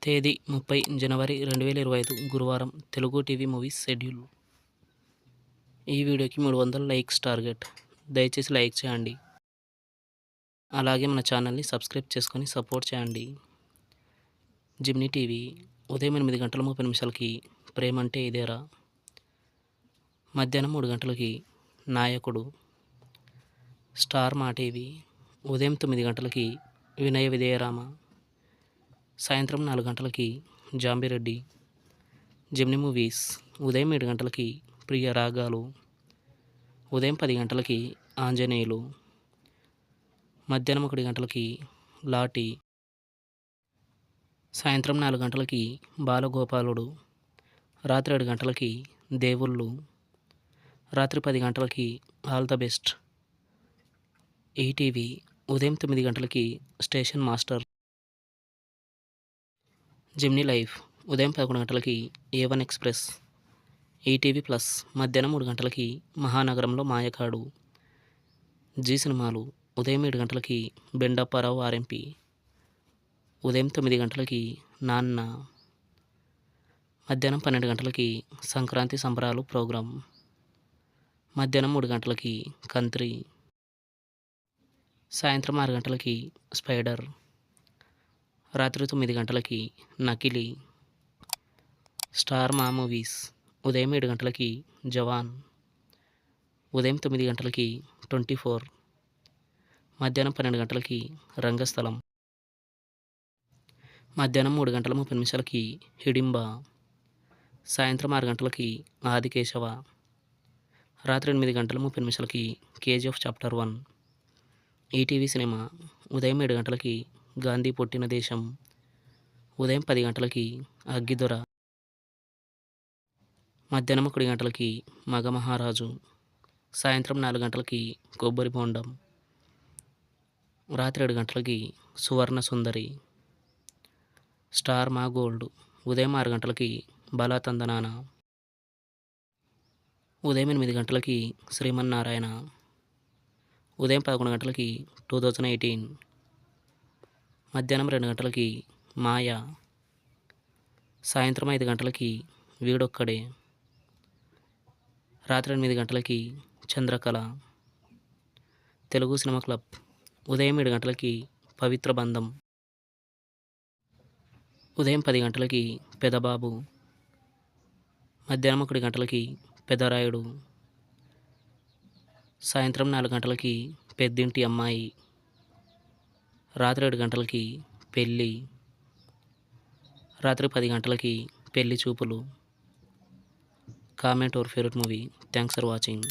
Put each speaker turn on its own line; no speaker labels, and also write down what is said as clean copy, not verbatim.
తేదీ 30 జనవరి 2025 గురువారం. Telugu TV movies schedule. ఈ వీడియోకి 300 లైక్స్ టార్గెట్. దయచేసి లైక్ చేయండి. అలాగే మన ఛానల్ని సబ్స్క్రైబ్ చేసుకొని సపోర్ట్ చేయండి. జిమ్నీ టీవీ ఉదయం 8:30 ప్రేమంటే ఇదేరా. మధ్యాహ్నం 3 గంటలకి నాయకుడు. స్టార్ మా టీవీ ఉదయం 9 గంటలకి వినయ విధేయరామ. సాయంత్రం 4 గంటలకి జాంబిరెడ్డి. జెమినీ మూవీస్ ఉదయం 7 గంటలకి ప్రియ రాగాలు. ఉదయం 10 గంటలకి ఆంజనేయులు. మధ్యాహ్నం 1 గంటలకి లాటి. సాయంత్రం 4 గంటలకి బాలగోపాలుడు. రాత్రి 7 గంటలకి దేవుళ్ళు. రాత్రి 10 గంటలకి ఆల్ ద బెస్ట్. ఈటీవీ ఉదయం 9 గంటలకి స్టేషన్ మాస్టర్. జెమినీ లైఫ్ ఉదయం 11 గంటలకి A1 ఎక్స్ప్రెస్. ఈటీవీ ప్లస్ మధ్యాహ్నం 3 గంటలకి మహానగరంలో మాయకాడు. జీ సినిమాలు ఉదయం 7 గంటలకి బెండప్పారావు ఆర్ఎంపీ. ఉదయం 9 గంటలకి నాన్న. మధ్యాహ్నం 12 గంటలకి సంక్రాంతి సంబరాలు ప్రోగ్రాం. మధ్యాహ్నం 3 గంటలకి కంత్రి. సాయంత్రం 6 గంటలకి స్పైడర్. రాత్రి 9 గంటలకి నకిలీ. స్టార్ మా మూవీస్ ఉదయం 7 గంటలకి జవాన్. ఉదయం 9 గంటలకి 24. మధ్యాహ్నం 12 గంటలకి రంగస్థలం. మధ్యాహ్నం 3 గంటల 30 నిమిషాలకి హిడింబ. సాయంత్రం 6 గంటలకి ఆదికేశవ. రాత్రి 8 గంటల 30 నిమిషాలకి కేజీఎఫ్ చాప్టర్ 1. ఈటీవీ సినిమా ఉదయం 7 గంటలకి గాంధీ పుట్టిన దేశం. ఉదయం 10 గంటలకి అగ్గిదొర. మధ్యాహ్నం 1 గంటలకి మగమహారాజు. సాయంత్రం 4 గంటలకి కొబ్బరి బోండం. రాత్రి 7 గంటలకి సువర్ణ సుందరి. స్టార్ మా గోల్డ్ ఉదయం 6 గంటలకి బలాతందనాన. ఉదయం 8 గంటలకి శ్రీమన్నారాయణ. ఉదయం 11 గంటలకి 2018. మధ్యాహ్నం 2 గంటలకి మాయ. సాయంత్రం 5 గంటలకి వీడొక్కడే. రాత్రి 8 గంటలకి చంద్రకళ. తెలుగు సినిమా క్లబ్ ఉదయం 7 గంటలకి పవిత్ర బంధం. ఉదయం 10 గంటలకి పెదబాబు. మధ్యాహ్నం 1 గంటలకి పెదరాయుడు. సాయంత్రం 4 గంటలకి పెద్దింటి అమ్మాయి. రాత్రి 7 గంటలకి పెళ్ళి. రాత్రి 10 గంటలకి పెళ్లి చూపులు. Comment your favourite movie. Thanks for watching.